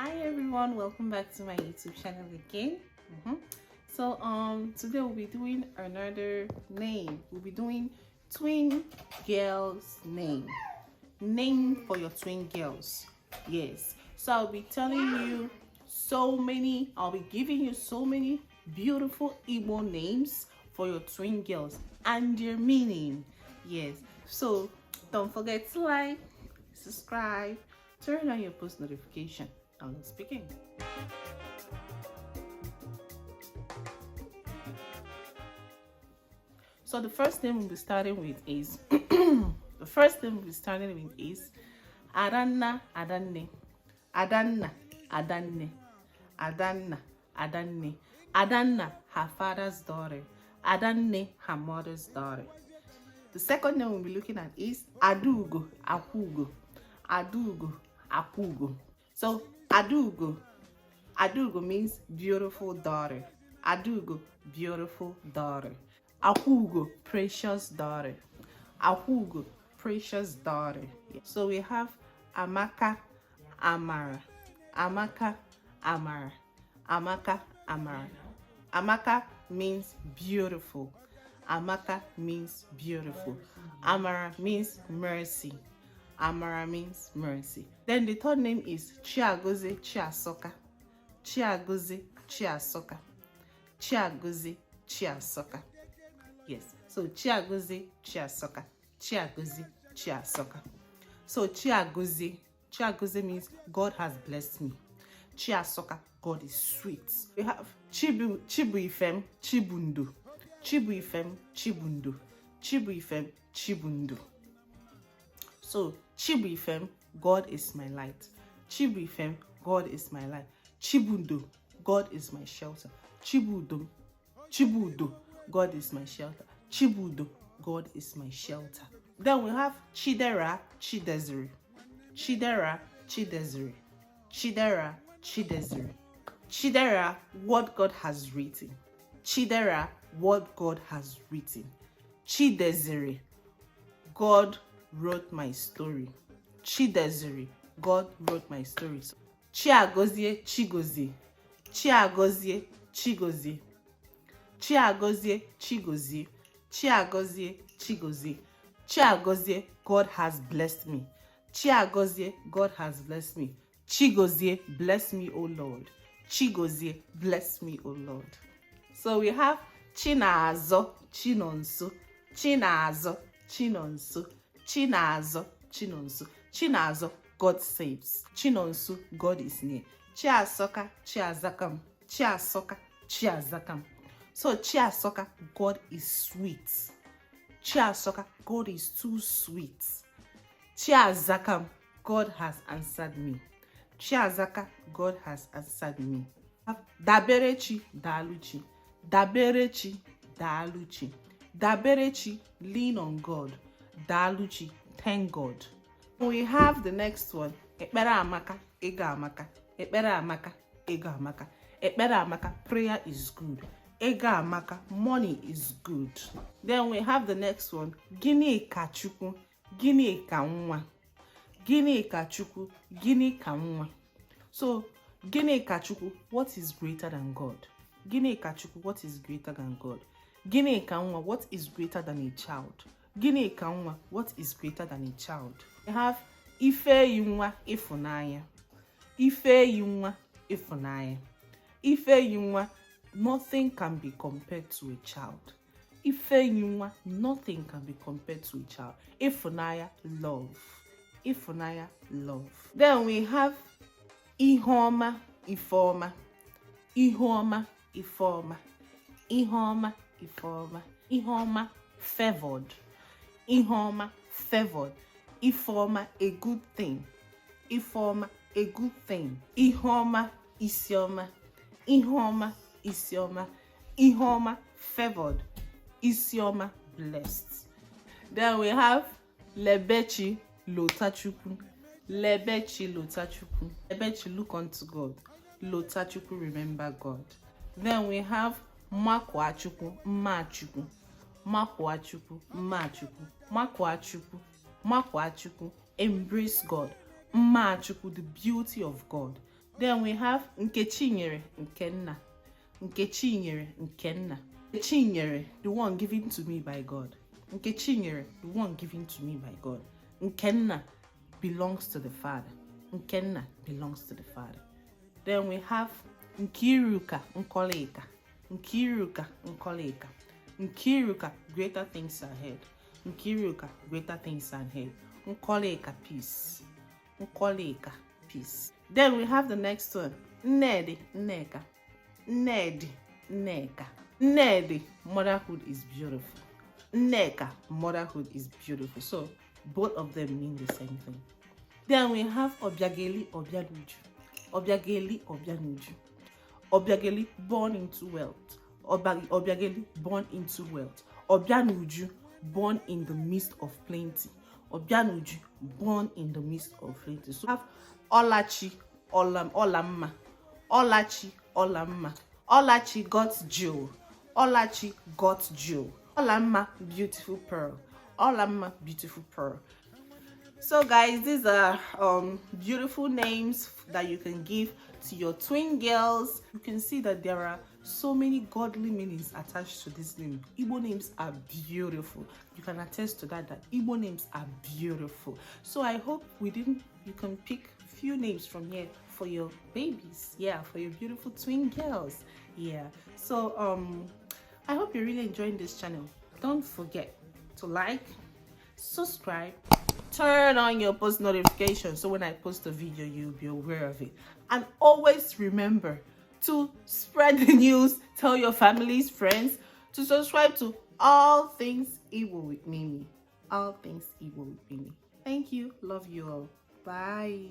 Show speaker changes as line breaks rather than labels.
Hi everyone, welcome back to my YouTube channel again. So today we'll be doing another name. We'll be doing twin girls name for your twin girls. Yes, so I'll be giving you so many beautiful Igbo names for your twin girls and their meaning. Yes, so don't forget to like, subscribe, turn on your post notification. Now let's begin. So the first name we'll be starting with is Adanna Adanne. Adanna Adanne. Adanna Adanne. Adanna, her father's daughter. Adanne, her mother's daughter. The second name we'll be looking at is Adugo Apugo. Adugo Apugo. So Adugo means beautiful daughter. Adugo, beautiful daughter. Apugo, precious daughter. Apugo, precious daughter. So we have Amaka Amara. Amaka Amara. Amaka Amara. Amaka means beautiful. Amaka means beautiful. Amara means mercy. Amara means mercy. Then the third name is Chiagozie Chiasoka. Chiagozie Chiasoka. Chiagozie Chiasoka. Yes. So Chiagozie Chiasoka. Chiagozie Chiasoka. So Chiagozie means God has blessed me. Chiasoka, God is sweet. We have Chibuifem Chibundu. Chibuifem Chibundu. Chibuifem Chibundu. So Chibuifem, God is my light. Chibuifem, God is my light. Chibundo, God is my shelter. Chibudo, God is my shelter. Chibudo, God is my shelter. Then we have Chidera Chidezere. Chidera Chidezere. Chidera Chidezere. Chidera, what God has written. Chidera, what God has written. Chidezere, God wrote my story. Chidezere, God wrote my story. Chiagozie Chigozie. Chiagozie Chigozie. Chiagozie Chigozie. Chiagozie Chigozie. Chiagozie, God has blessed me. Chiagozie, God has blessed me. Chigozie, bless me, O Lord. Chigozie, bless me, O Lord. So we have Chinazo Chinonso. Chinazo Chinonso. Chinazo Chinonso. Chinazo, God saves. Chinonso, God is near. Chiasoka Chiazakam. Chiasoka Chiazakam. So Chiasoka, God is sweet. Chiasoka, God is too sweet. Chiazakam, God has answered me. Chiazaka, God has answered me. Daberechi Daluchi. Daberechi Daluchi. Daberechi, lean on God. Daluchi, thank God. We have the next one. Ekpere amaka, ego amaka. Ekpere amaka, ego amaka. Ekpere amaka, prayer is good. Ego amaka, money is good. Then we have the next one. Gini kachukwu, gini ka nwa. Gini kachukwu, gini ka nwa. So, gini kachukwu, what is greater than God? Gini kachukwu, what is greater than God? Gini ka nwa, what is greater than a child? Gini ka nwa, what is greater than a child? We have Ife yinwa ifunanya. Ife yinwa ifunanya. Ife yinwa, nothing can be compared to a child. Ife yinwa, nothing can be compared to a child. Ifunanya, love. Ifunanya, love. Then we have Ihoma Ifoma. Ihoma Ifoma. Ihoma Ifoma. Ihoma, favored. Ihoma, favored. Ifoma, a good thing. Ifoma, a good thing. Ihoma, Isioma. Ihoma, Isioma. Ihoma, favored. Isioma, blessed. Then we have Lebechi Lotachukwu. Lebechi Lotachukwu. Lebechi, look unto God. Lotachukwu, remember God. Then we have Makwachukwu, Machukwu. Makwachukwu, Machukwu. Makwachukwu, Makwachukwu, embrace God. Machukwu, the beauty of God. Then we have Nkechinyere Nkenna. Nkechinyere Nkenna. Nkechinyere, the one given to me by God. Nkechinyere, the one given to me by God. Nkenna belongs to the Father. Nkenna belongs to the Father. Then we have Nkiruka Nkoleka. Nkiruka Nkoleka. Nkiruka, greater things ahead. Nkiruka, greater things ahead. Nkoleka, peace. Nkoleka, peace. Then we have the next one. Nnedi Nneka. Nnedi Nneka. Nnedi, motherhood is beautiful. Nneka, motherhood is beautiful. So both of them mean the same thing. Then we have Obiageli Obianuju. Obiageli Obianuju. Obiageli, born into wealth. Obiageli, born into wealth. Obianuju, born in the midst of plenty. Obianuju, born in the midst of plenty. So we have Olachi Olamma. Olachi Olamma. Olachi got jewel. Olachi got jewel. Olamma, beautiful pearl. Olamma, beautiful pearl. So guys, these are beautiful names that you can give to your twin girls. You can see that there are so many godly meanings attached to this name. Igbo names are beautiful. You can attest to that Igbo names are beautiful. So I hope you can pick few names from here for your babies. Yeah, for your beautiful twin girls. Yeah. So I hope you're really enjoying this channel. Don't forget to like, subscribe, turn on your post notifications so when I post a video you'll be aware of it. And always remember to spread the news, tell your families, friends to subscribe to All Things Igbo with Mimi. All Things Igbo with Mimi. Thank you. Love you all. Bye.